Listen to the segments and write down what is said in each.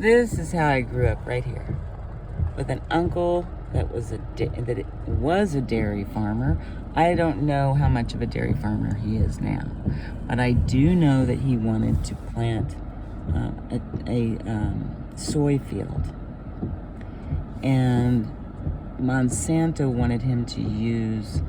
This is how I grew up right here, with an uncle that was a dairy farmer. I don't know how much of a dairy farmer he is now, but I do know that he wanted to plant a soy field, and Monsanto wanted him to use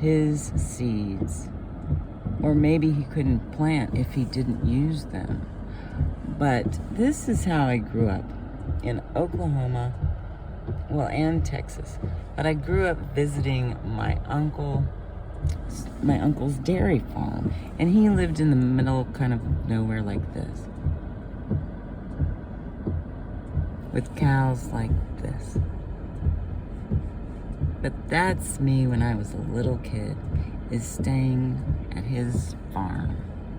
his seeds, or maybe he couldn't plant if he didn't use them. But this is how I grew up in Oklahoma, well, and Texas. But I grew up visiting my uncle's dairy farm, and he lived in the middle kind of nowhere like this, with cows like this. But that's me when I was a little kid, is staying at his farm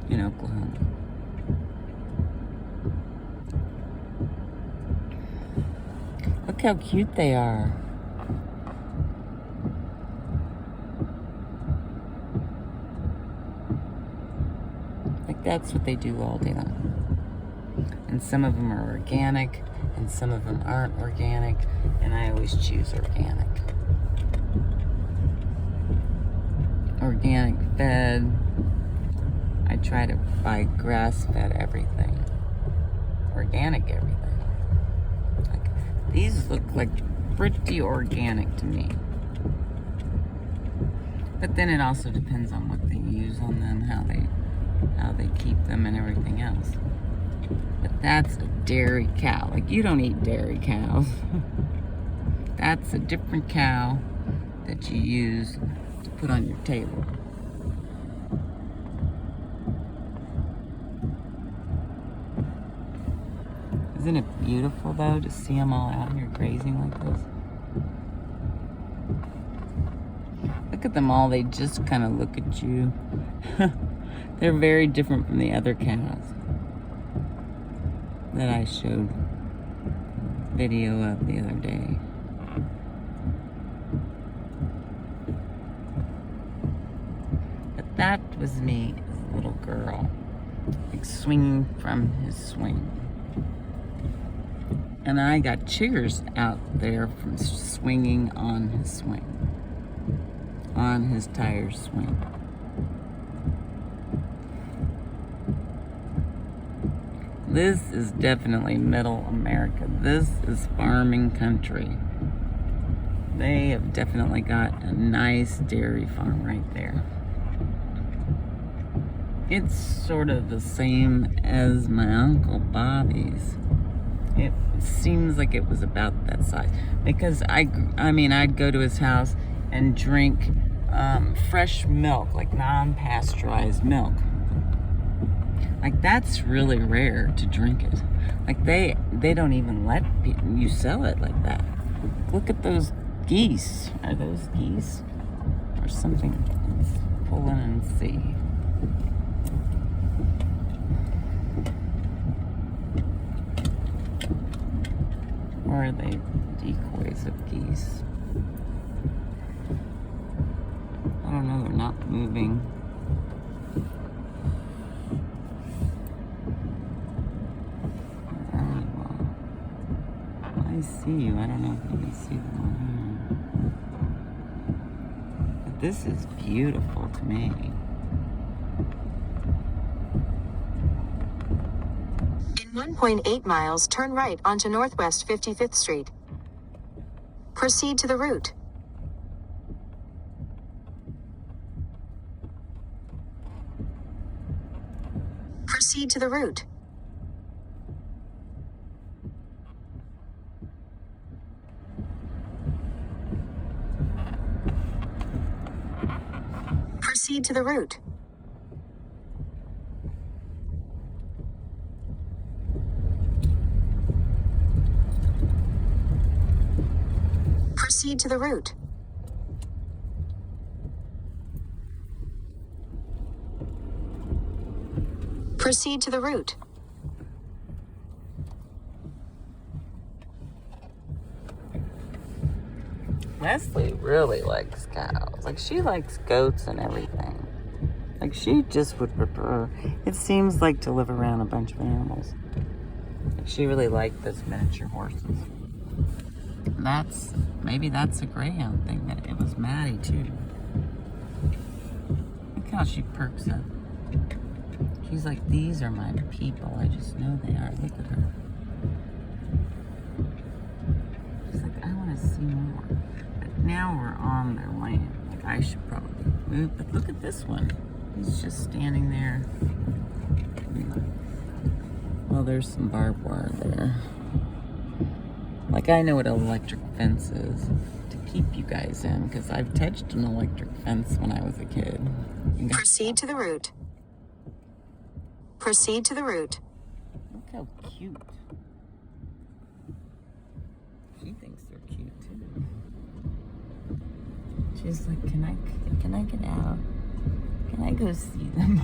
in Oklahoma. Look how cute they are. Like, that's what they do all day long. And some of them are organic, and some of them aren't organic, and I always choose organic. Organic fed. I try to buy grass-fed everything. Organic everything. These look like pretty organic to me. But then it also depends on what they use on them, how they keep them and everything else. But that's a dairy cow. Like, you don't eat dairy cows. That's a different cow that you use to put on your table. Isn't it beautiful, though, to see them all out here grazing like this? Look at them all. They just kind of look at you. They're very different from the other cows that I showed video of the other day. But that was me as a little girl, like swinging from his swing. And I got cheers out there from swinging on his swing, on his tire swing. This is definitely middle America. This is farming country. They have definitely got a nice dairy farm right there. It's sort of the same as my Uncle Bobby's. It seems like it was about that size, because I mean, I'd go to his house and drink fresh milk, like non-pasteurized milk. Like, that's really rare to drink it. Like, they don't even let you sell it like that. Look at those geese. Are those geese or something? Let's pull in and see. Or are they decoys of geese? I don't know, they're not moving. Very well. I see you. I don't know if you can see them on here. But this is beautiful to me. In 1.8 miles, turn right onto Northwest 55th Street. Proceed to the route. Proceed to the route. Proceed to the route. Proceed to the route. Proceed to the route. Leslie really likes cows. Like, she likes goats and everything. Like, she just would prefer, it seems like, to live around a bunch of animals. She really liked those miniature horses. Maybe that's a greyhound thing. That it was Maddie too. Look how she perks up. She's like, these are my people. I just know they are. Look at her. She's like, I want to see more. But now we're on their land. Like, I should probably move. But look at this one. He's just standing there. Well, there's some barbed wire there. Like, I know what an electric fence is to keep you guys in, because I've touched an electric fence when I was a kid. Proceed to the route. Proceed to the route. Look how cute. She thinks they're cute too. She's like, can I get out? Can I go see them?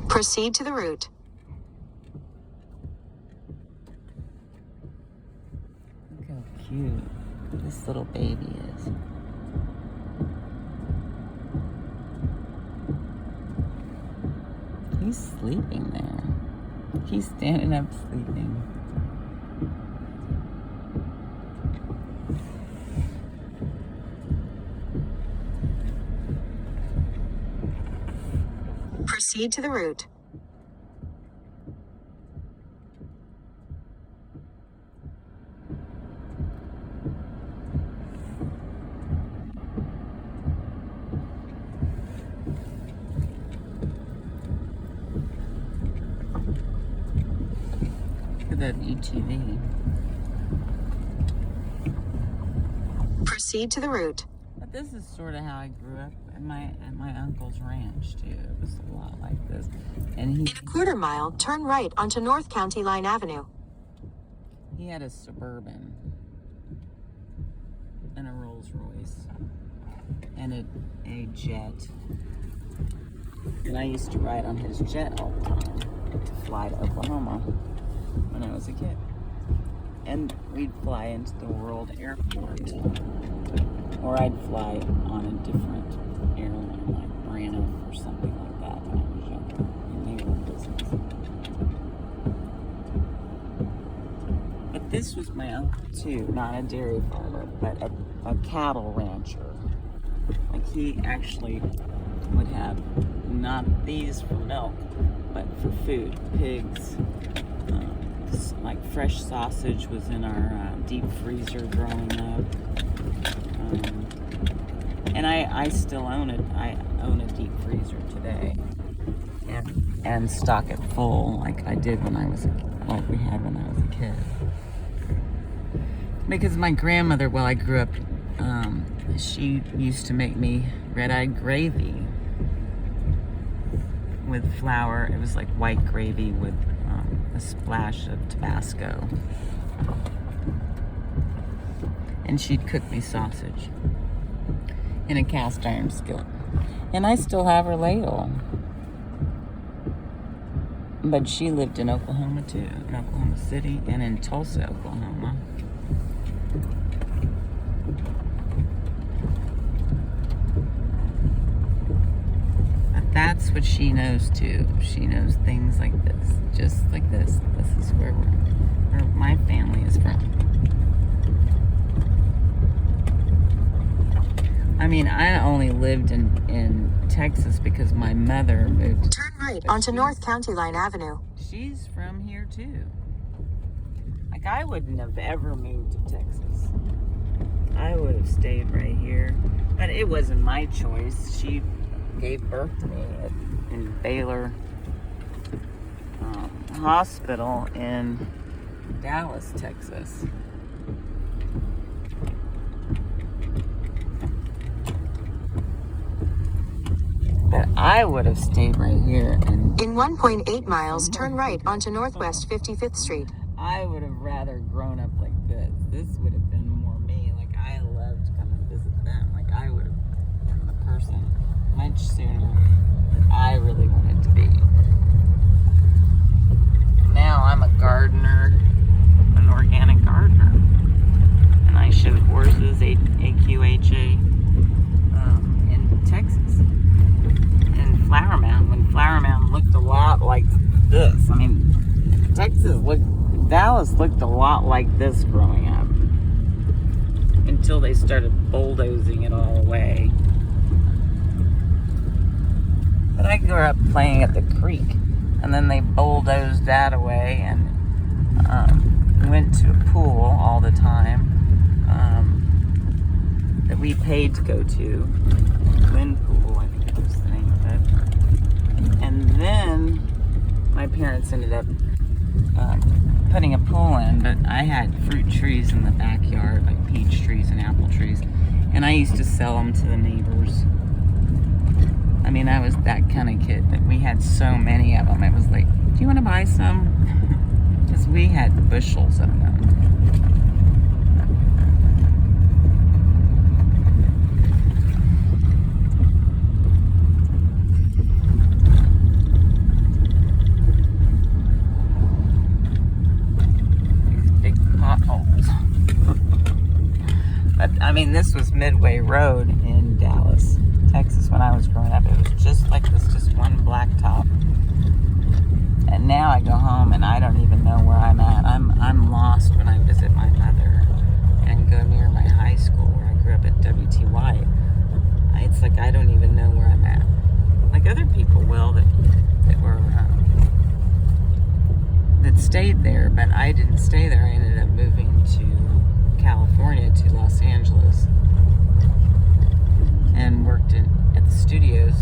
Proceed to the route. Look how cute this little baby is. He's sleeping there. He's standing up sleeping. Proceed to the route. Look at that UTV. Proceed to the route. But this is sort of how I grew up at my uncle's ranch too. It was a lot like this. And In a quarter mile, turn right onto North County Line Avenue. he had a Suburban and a Rolls Royce and a jet. And I used to ride on his jet all the time to fly to Oklahoma when I was a kid. And we'd fly into the World Airport. Or I'd fly on a different airline, like Braniff or something like that when I was younger. And they were in business. But this was my uncle too, not a dairy farmer, but a cattle rancher. Like, he actually would have not these for milk, but for food. Pigs, like fresh sausage was in our deep freezer growing up. And I still own it. I own a deep freezer today, and stock it full like I did when I was like we had when I was a kid. Because my grandmother, while I grew up, she used to make me red-eyed gravy with flour. It was like white gravy with a splash of Tabasco. And she'd cook me sausage in a cast iron skillet. And I still have her ladle. But she lived in Oklahoma too, in Oklahoma City and in Tulsa, Oklahoma. But that's what she knows too. She knows things like this, just like this. This is where my family is from. I mean, I only lived in Texas because my mother moved. Turn right onto North County Line Avenue. She's from here too. Like, I wouldn't have ever moved to Texas. I would have stayed right here. But it wasn't my choice. She gave birth to me in Baylor Hospital in Dallas, Texas. But I would have stayed right here. And In 1.8 miles, turn right onto Northwest 55th Street. I would have rather grown up like this. This would have been more me. Like, I loved to come and visit them. Like, I would have been the person much sooner that I really wanted to be. Now I'm a gardener, an organic gardener. And I showed horses, AQHA, in Texas. And Flower Mound, when Flower Mound like this. I mean, Dallas looked a lot like this growing up. Until they started bulldozing it all away. But I grew up playing at the creek. And then they bulldozed that away and went to a pool all the time that we paid to go to. Wind Pool, I think was the name of it. And then my parents ended up putting a pool in, but I had fruit trees in the backyard, like peach trees and apple trees, and I used to sell them to the neighbors. I mean, I was that kind of kid that we had so many of them. It was like, do you want to buy some? Because we had bushels of them. But I mean, this was Midway Road in Dallas, Texas when I was growing up. It was just like this, just one blacktop. And now I go home and I don't even know where I'm at. I'm lost when I visit my mother and go near my high school where I grew up at WTY. It's like I don't even know where I'm at. Like other people will that were that stayed there, but I didn't stay there. I ended up moving to California, to Los Angeles, and worked at the studios.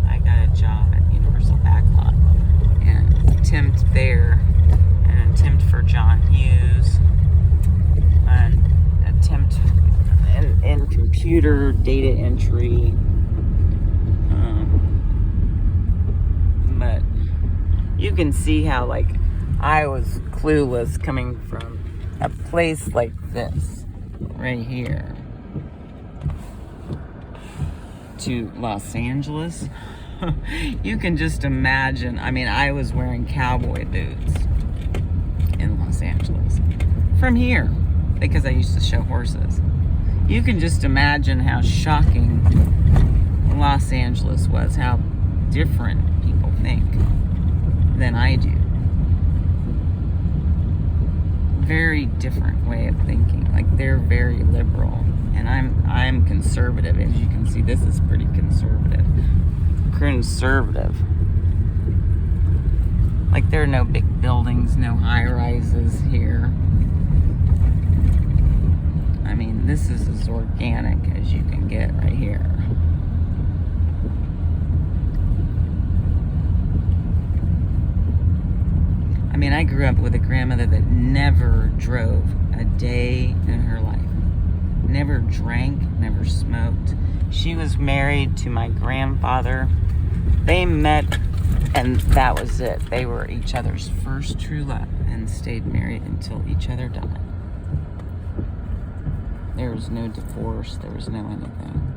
I got a job at Universal Backlot and temped there, and a temp for John Hughes, and a temp in computer data entry. But you can see how like I was clueless coming from a place like this right here to Los Angeles. You can just imagine. I mean, I was wearing cowboy boots in Los Angeles from here because I used to show horses. You can just imagine how shocking Los Angeles was, how different people think than I do. Very different way of thinking. Like they're very liberal, and I'm conservative. As you can see, this is pretty conservative. Like there are no big buildings, no high rises here. I mean, this is as organic as you can get right here. I mean, I grew up with a grandmother that never drove a day in her life. Never drank, never smoked. She was married to my grandfather. They met, and that was it. They were each other's first true love and stayed married until each other died. There was no divorce. There was no anything.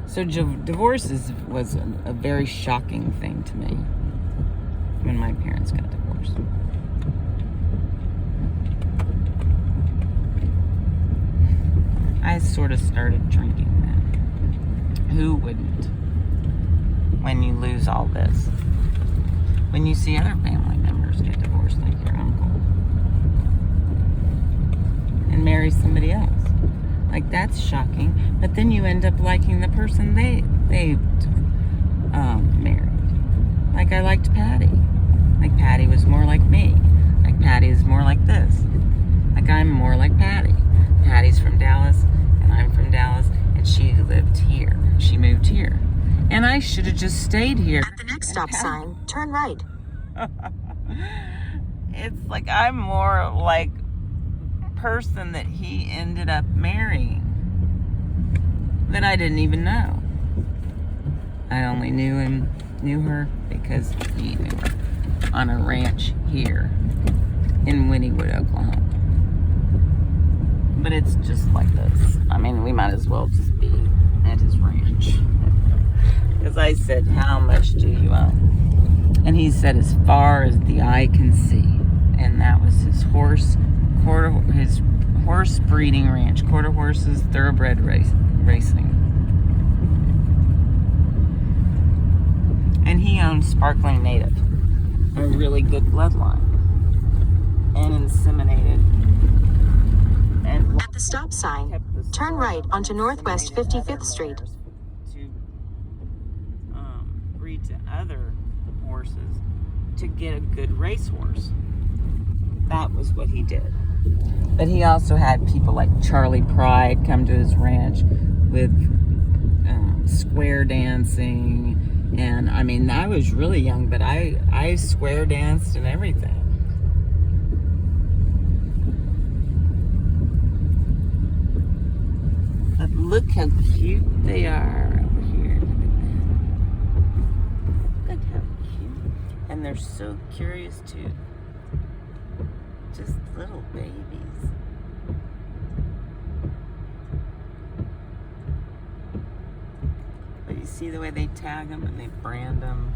So divorce was a very shocking thing to me when my parents got divorced. I sort of started drinking then. Who wouldn't? When you lose all this. When you see other family members get divorced, like your uncle, and marry somebody else. Like, that's shocking. But then you end up liking the person they married. Like, I liked Patty. Like, Patty was more like me. Like, Patty is more like this. Like, I'm more like Patty. Patty's from Dallas, and I'm from Dallas, and she lived here. She moved here. And I should have just stayed here. At the next stop sign, turn right. It's like I'm more like person that he ended up marrying that I didn't even know. I only knew her because he knew her on a ranch here in Wynnewood, Oklahoma. But it's just like this. I mean, we might as well just be at his ranch. Because I said, how much do you own? And he said, as far as the eye can see. And that was his horse breeding ranch. Quarter horses, thoroughbred racing. And he owned Sparkling Native. a really good bloodline and inseminated. And At the stop sign, kept the turn sperm right and onto Northwest inseminated 55th other Street. mares to breed to other horses to get a good racehorse. That was what he did. But he also had people like Charlie Pride come to his ranch with square dancing. And I mean, I was really young, but I square danced and everything. But look how cute they are over here. Look how cute. And they're so curious too. Just little babies. But you see the way they tag them and they brand them.